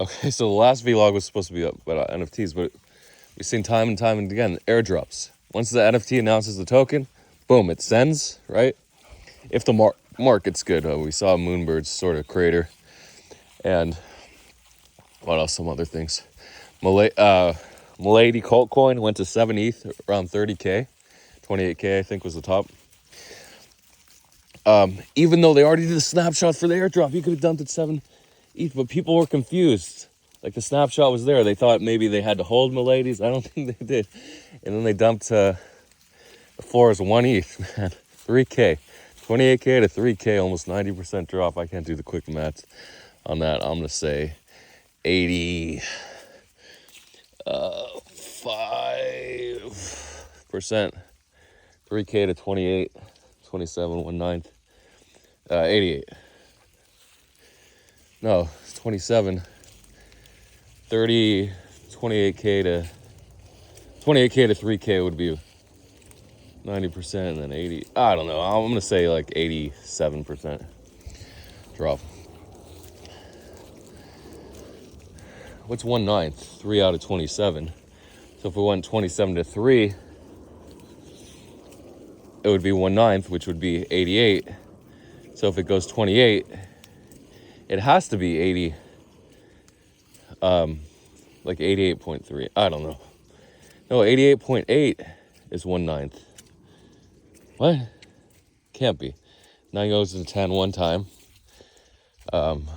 Okay, so the last vlog was supposed to be about NFTs, but we've seen time and time and again airdrops. Once the NFT announces the token, boom, it sends, right? If the market's good. We saw Moonbird's sort of crater. And what else? Some other things. Milady cult coin went to 7 ETH, around 30K. 28K, I think, was the top. Even though they already did a snapshot for the airdrop, you could have dumped at 7 ETH, but people were confused. Like, the snapshot was there. They thought maybe they had to hold Milady's. I don't think they did. And then they dumped, the floor is 1 ETH, man. 3K. 28K to 3K, almost 90% drop. I can't do the quick math on that. I'm going to say 85%. 3K to 28, 27, 1/9. 88. No, it's 27. 30, 28K to 3K would be 90%, and then 80. I don't know. I'm gonna say like 87% drop. What's 1/9? 3 out of 27. So if we went 27 to 3, it would be 1/9, which would be 88. So if it goes 28, it has to be 80. Like 88.3. I don't know. No, 88.8 is 1/9. What? Can't be. 9 goes to 10 one time. Then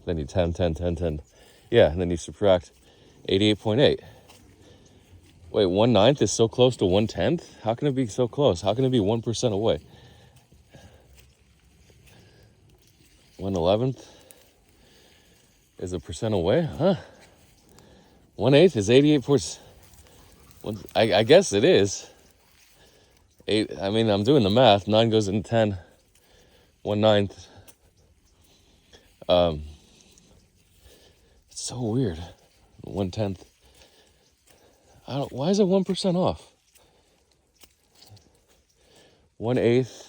you 10. Yeah, and then you subtract 88.8. Wait, 1/9 is so close to 1/10? How can it be so close? How can it be 1% away? 1/11th is a percent away? Huh? 1/8 is 88%. I guess it is. 8. I mean, I'm doing the math. 9 goes in 10. 1/9. It's so weird. 1/10. Why is it 1% off? 1/8.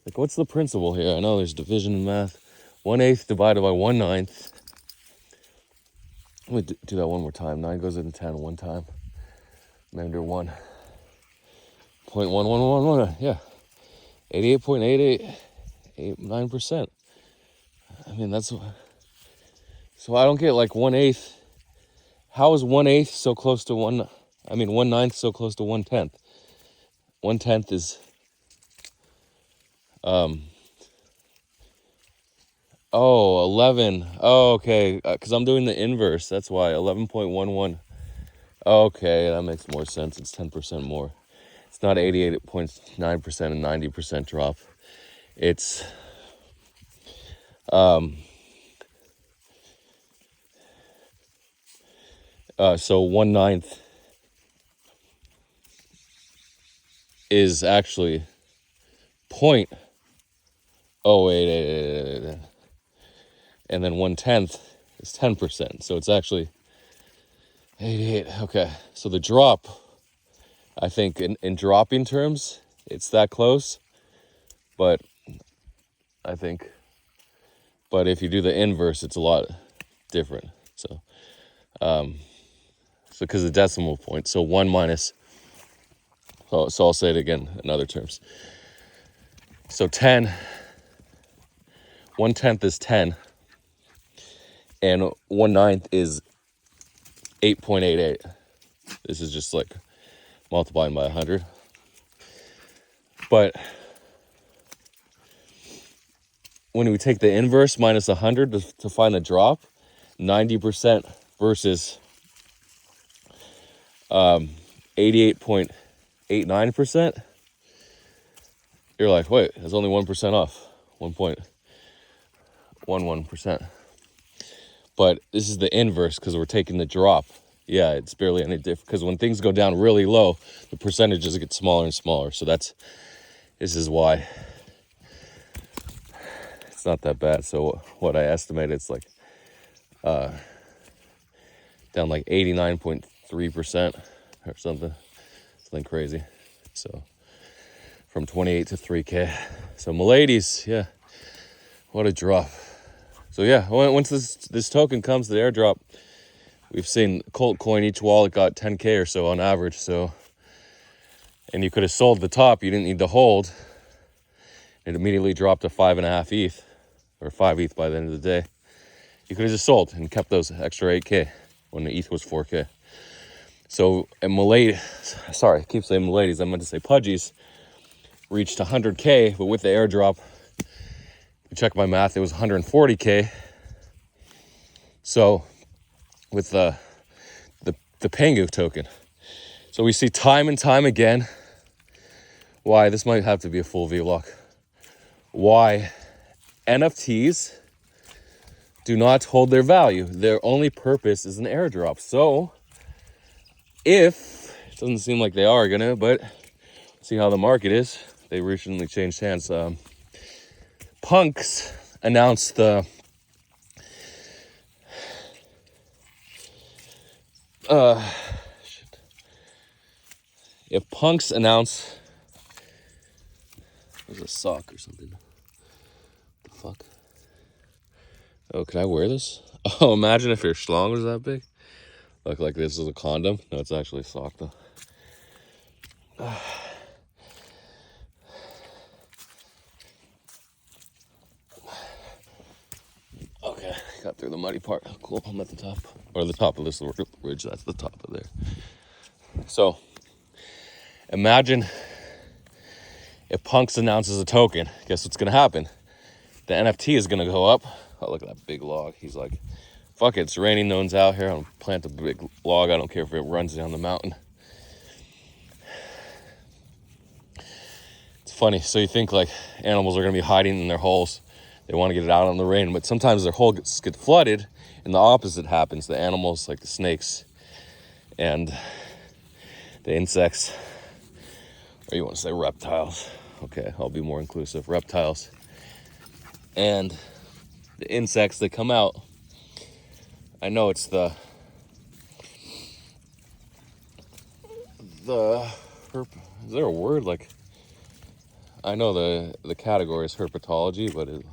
Like, what's the principle here? I know there's division in math. 1/8 divided by 1/9. Let me do that one more time. 9 goes into 10 one time. Remainder 1. 0.1111. Yeah. 88.8889%. I mean, that's... So I don't get, like, 1/8. How is 1/8 so close to 1/9 so close to 1/10? 1/10 is... 11. Oh, okay. Because I'm doing the inverse. That's why. 11.11. Okay, that makes more sense. It's 10% more. It's not 88.9% and 90% drop. It's... so 1/9 is actually 0.0888, and then 1/10 is 10%. So it's actually 88. Okay, so the drop, I think in dropping terms, it's that close, but I think, but if you do the inverse, it's a lot different. So, because the decimal point, so 1 minus. So I'll say it again in other terms. So 10, 1/10 is 10, and 1/9 is 8.88. This is just like multiplying by 100. But when we take the inverse minus 100 to find the drop, 90% versus 88.89%, you're like, wait, it's only 1% off, 1.11%. But this is the inverse because we're taking the drop. Yeah, it's barely any different because when things go down really low, the percentages get smaller and smaller. So this is why it's not that bad. So what I estimate, it's like down like 89.3% or something crazy. So from 28 to 3K. So Milady's, yeah, what a drop. So yeah, once this token comes to the airdrop, we've seen Colt coin, each wallet got 10K or so on average. So, and you could have sold the top, you didn't need to hold. It immediately dropped to 5.5 ETH, or 5 ETH by the end of the day. You could have just sold and kept those extra 8K when the ETH was 4K. So, and Milady, sorry, I keep saying Miladies, I meant to say Pudgies, reached 100K, but with the airdrop, if you check my math, it was 140K. So, with the Pengu token. So we see time and time again why, this might have to be a full vlog, why NFTs do not hold their value. Their only purpose is an airdrop. So if, it doesn't seem like they are gonna, but see how the market is. They recently changed hands. Punks announced the if Punks announce, there's a sock or something. The fuck? Oh, can I wear this? Oh, imagine if your schlong was that big. Look like this is a condom. No, it's actually a sock though. Okay, got through the muddy part. Cool, I'm at the top. Or the top of this little ridge, that's the top of there. So, imagine if Punks announces a token. Guess what's gonna happen? The NFT is gonna go up. Oh, look at that big log. He's like, fuck it, it's raining, no one's out here. I'll plant a big log. I don't care if it runs down the mountain. It's funny. So you think like animals are gonna be hiding in their holes. They want to get it out on the rain, but sometimes their holes get flooded and the opposite happens. The animals, like the snakes and the insects, or you want to say reptiles. Okay, I'll be more inclusive. Reptiles and the insects that come out. I know it's the is there a word? Like, I know the category is herpetology, but it,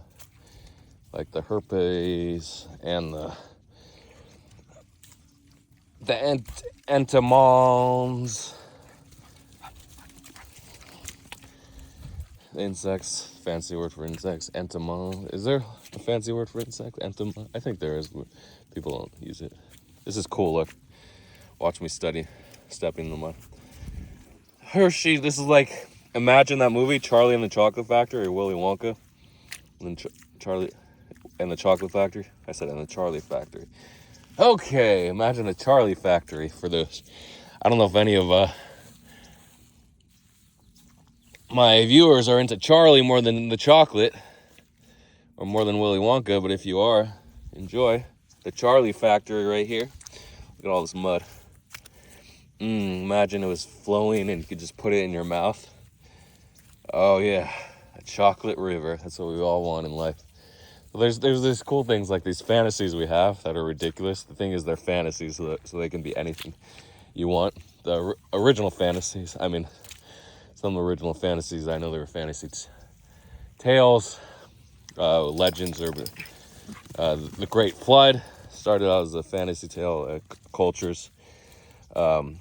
like the herpes and the entomons, the insects, fancy word for insects, entomon. Is there a fancy word for insect? Entomon? I think there is, but people don't use it. This is cool, look. Watch me study, stepping in the mud. Hershey, this is like, imagine that movie, Charlie and the Chocolate Factory, or Willy Wonka, and then Charlie and the Chocolate Factory. I said in the Charlie Factory. Okay, imagine the Charlie Factory for this. I don't know if any of my viewers are into Charlie more than the chocolate, or more than Willy Wonka, but if you are, enjoy the Charlie Factory right here. Look at all this mud. Imagine it was flowing and you could just put it in your mouth. Oh yeah, a chocolate river. That's what we all want in life. Well, there's these cool things like these fantasies we have that are ridiculous. The thing is, they're fantasies, so they can be anything you want. The original fantasies, I mean, some original fantasies, I know they were fantasy tales, legends, or the Great Flood started out as a fantasy tale, cultures,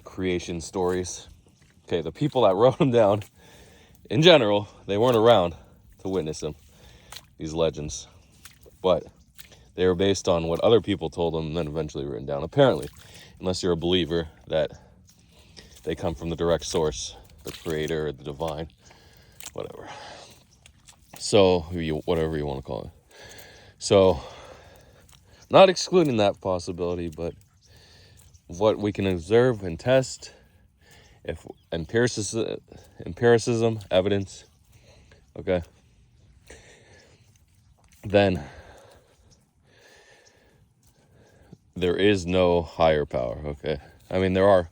creation stories. Okay, the people that wrote them down, in general, they weren't around to witness them, these legends, but they were based on what other people told them and then eventually written down, apparently, unless you're a believer that they come from the direct source, the creator, or the divine, whatever. So, whatever you want to call it. So, not excluding that possibility, but what we can observe and test, if empiricism, evidence, okay, then there is no higher power, okay? I mean, there are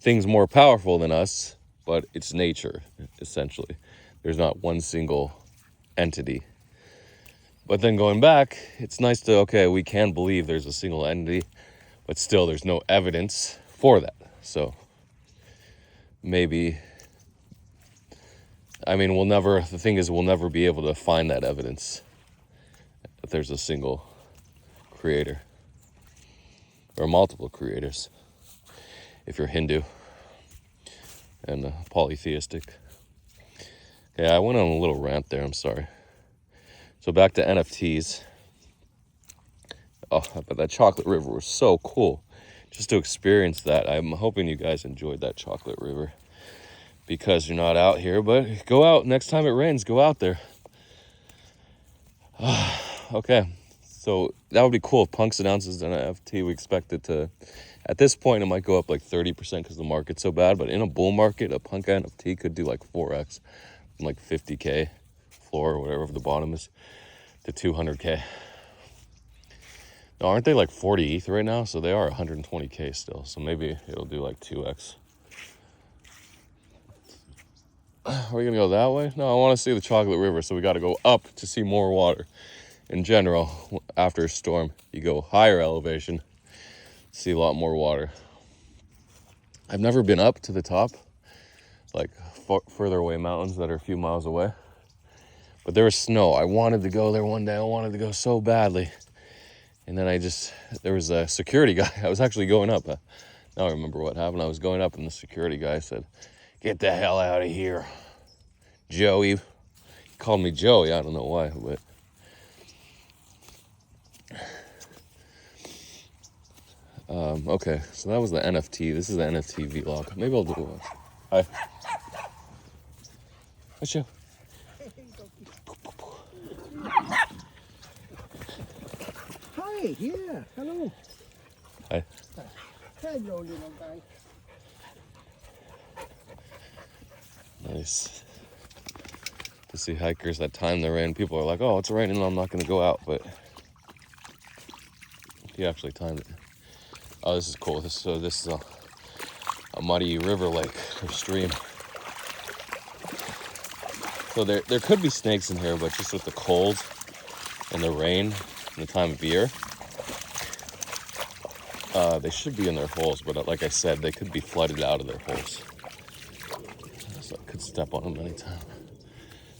things more powerful than us, but it's nature, essentially. There's not one single entity. But then going back, it's nice to, okay, we can believe there's a single entity, but still there's no evidence for that. So maybe, I mean, the thing is, we'll never be able to find that evidence that there's a single creator or multiple creators if you're Hindu and polytheistic. Okay, I went on a little rant there, I'm sorry. So back to NFTs. Oh, but that chocolate river was so cool. Just to experience that. I'm hoping you guys enjoyed that chocolate river. Because you're not out here, but go out. Next time it rains, go out there. Okay, so that would be cool if Punks announces an NFT. We expect it to, at this point, it might go up like 30% because the market's so bad. But in a bull market, a Punk NFT could do like 4x from like 50K floor or whatever the bottom is to 200K. Now, aren't they like 40 ETH right now? So they are 120K still. So maybe it'll do like 2x. Are we gonna go that way? No, I want to see the chocolate river, so we got to go up to see more water. In general, after a storm, you go higher elevation, see a lot more water. I've never been up to the top, like further away mountains that are a few miles away. But there was snow. I wanted to go there one day. I wanted to go so badly. And then there was a security guy. I was actually going up. Now I remember what happened. I was going up and the security guy said, "Get the hell out of here, Joey." He called me Joey. I don't know why, but okay. So that was the NFT. This is the NFT vlog. Maybe I'll do one. Hi. What's you? Hi. Yeah. Hello. Hi. Hello, little guy. Nice to see hikers that time the rain. People are like, "Oh, it's raining, I'm not going to go out." But he actually timed it. Oh, this is cool. This is a muddy river lake or stream. So there could be snakes in here, but just with the cold and the rain and the time of year, they should be in their holes. But like I said, they could be flooded out of their holes. So I could step on them anytime.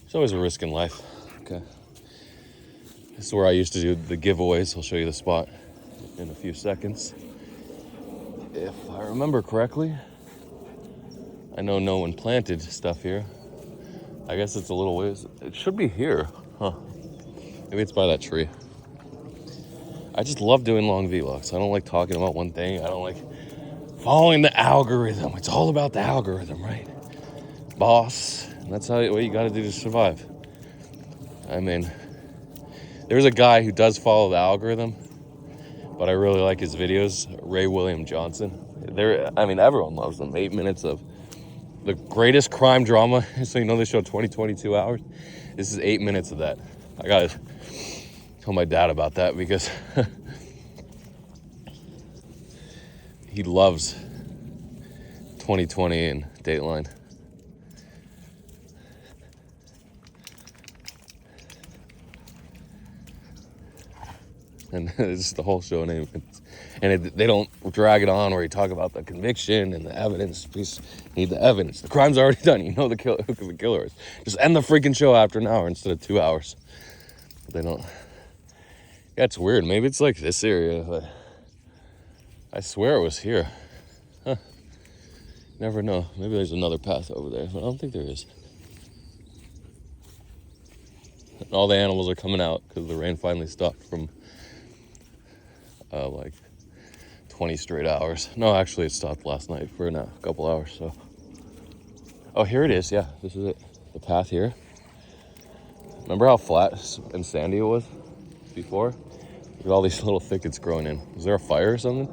There's always a risk in life. Okay. This is where I used to do the giveaways. I'll show you the spot in a few seconds. If I remember correctly, I know no one planted stuff here. I guess it's a little ways. It should be here, huh? Maybe it's by that tree. I just love doing long vlogs. I don't like talking about one thing. I don't like following the algorithm. It's all about the algorithm, right? Boss. And that's what you got to do to survive. I mean, there's a guy who does follow the algorithm, but I really like his videos. Ray William Johnson. Everyone loves them. 8 minutes of the greatest crime drama. So you know they show 22 hours. This is 8 minutes of that. I gotta tell my dad about that because he loves 2020 and Dateline. And it's the whole show name. And they don't drag it on where you talk about the conviction and the evidence. Please need the evidence. The crime's already done. You know who the killer is. Just end the freaking show after an hour instead of 2 hours. But they don't. Yeah, it's weird. Maybe it's like this area, but I swear it was here. Huh. Never know. Maybe there's another path over there, but I don't think there is. And all the animals are coming out because the rain finally stopped from like 20 straight hours. No, actually it stopped last night for a couple hours, so. Oh, here it is. Yeah, this is it. The path here. Remember how flat and sandy it was before? Look at all these little thickets growing in. Was there a fire or something?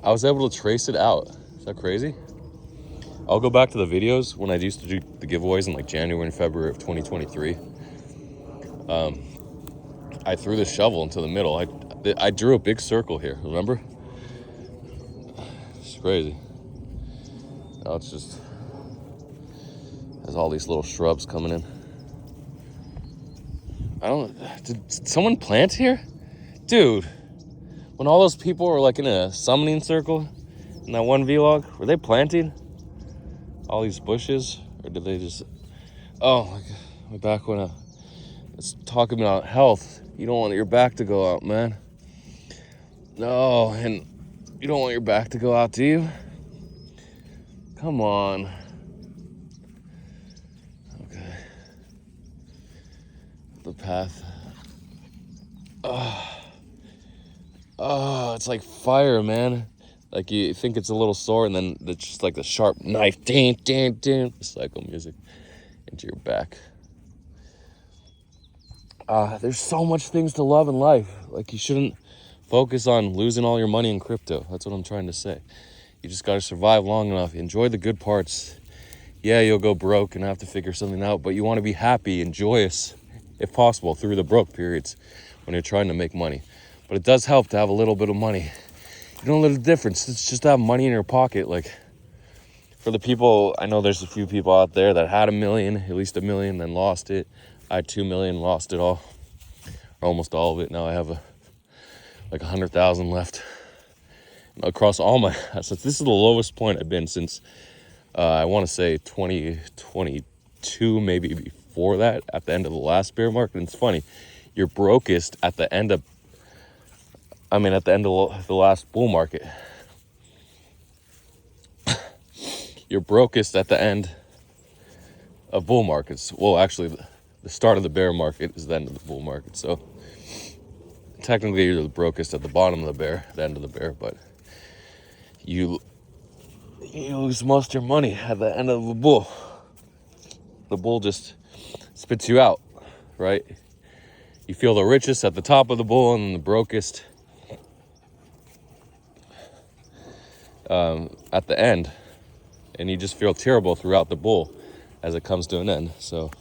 I was able to trace it out. Is that crazy? I'll go back to the videos when I used to do the giveaways in like January and February of 2023. I threw the shovel into the middle. I drew a big circle here, remember? It's crazy. Now it's just has all these little shrubs coming in. Did someone plant here? Dude, when all those people were like in a summoning circle in that one vlog, were they planting all these bushes? Or did they just, oh my God, my back went out. Let's talk about health. You don't want your back to go out, man. No, and you don't want your back to go out, do you? Come on. Okay. The path. Oh, it's like fire, man. Like you think it's a little sore, and then it's just like the sharp knife, ding, ding, ding, cycle music into your back. There's so much things to love in life. Like you shouldn't focus on losing all your money in crypto. That's what I'm trying to say. You just gotta survive long enough. Enjoy the good parts. Yeah, you'll go broke and have to figure something out, but you want to be happy and joyous, if possible, through the broke periods when you're trying to make money. But it does help to have a little bit of money. You don't know the difference. It's just to have money in your pocket. Like for the people, I know there's a few people out there that had $1 million, at least $1 million, then lost it. I had $2 million, lost it all, or almost all of it. Now I have like 100,000 left across all my assets. This is the lowest point I've been since I want to say 2022, maybe before that, at the end of the last bear market. And it's funny, you're brokest at the end of the last bull market. You're brokest at the end of bull markets. Well, actually, the start of the bear market is the end of the bull market. So technically, you're the brokest at the bottom of the bear, the end of the bear, but you lose most of your money at the end of the bull. The bull just spits you out, right? You feel the richest at the top of the bull and the brokest at the end. And you just feel terrible throughout the bull as it comes to an end. So,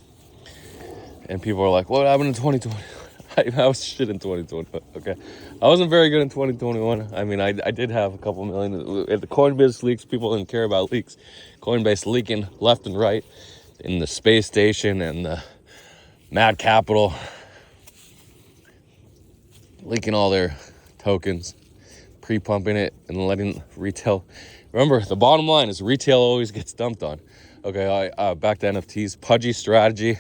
and people are like, what happened in 2020? I was shit in 2021, okay? I wasn't very good in 2021. I mean, I did have a couple million. If the Coinbase leaks, people didn't care about leaks. Coinbase leaking left and right in the space station and the Mad Capital, leaking all their tokens, pre-pumping it and letting retail. Remember, the bottom line is retail always gets dumped on. Okay, back to NFTs. Pudgies strategy.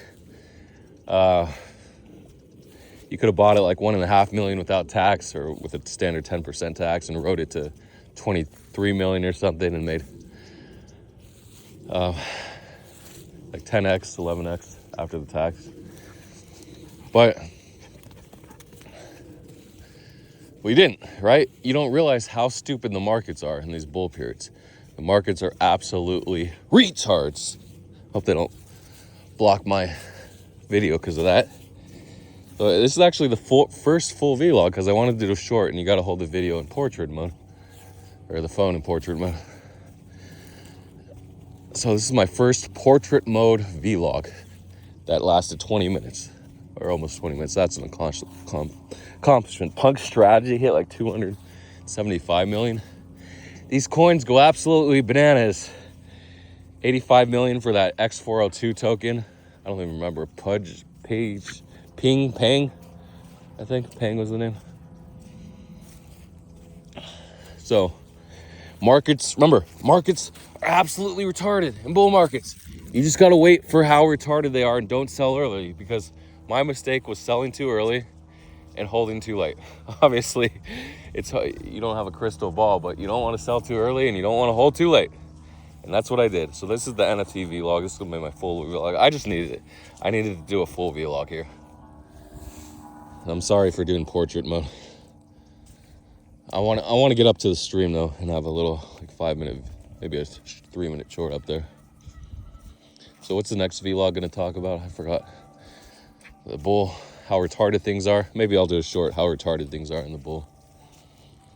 You could have bought it like $1.5 million without tax or with a standard 10% tax and wrote it to 23 million or something and made like 10x, 11x after the tax. But we didn't, right? You don't realize how stupid the markets are in these bull periods. The markets are absolutely retards. Hope they don't block my video because of that. So this is actually the first full vlog because I wanted to do a short and you got to hold the video in portrait mode or the phone in portrait mode. So this is my first portrait mode vlog that lasted 20 minutes or almost 20 minutes. That's an accomplishment. Punk strategy hit like 275 million. These coins go absolutely bananas. 85 million for that X402 token. I don't even remember. Pang. I think Pang was the name. So markets are absolutely retarded in bull markets. You just got to wait for how retarded they are and don't sell early, because my mistake was selling too early and holding too late. Obviously, you don't have a crystal ball, but you don't want to sell too early and you don't want to hold too late. And that's what I did. So this is the NFT vlog. This is going to be my full vlog. I just needed it. I needed to do a full vlog here. I'm sorry for doing portrait mode. I want to get up to the stream though and have a little like 5 minute, maybe a 3 minute short up there. So what's the next vlog going to talk about? I forgot. The bull, how retarded things are. Maybe I'll do a short how retarded things are in the bull.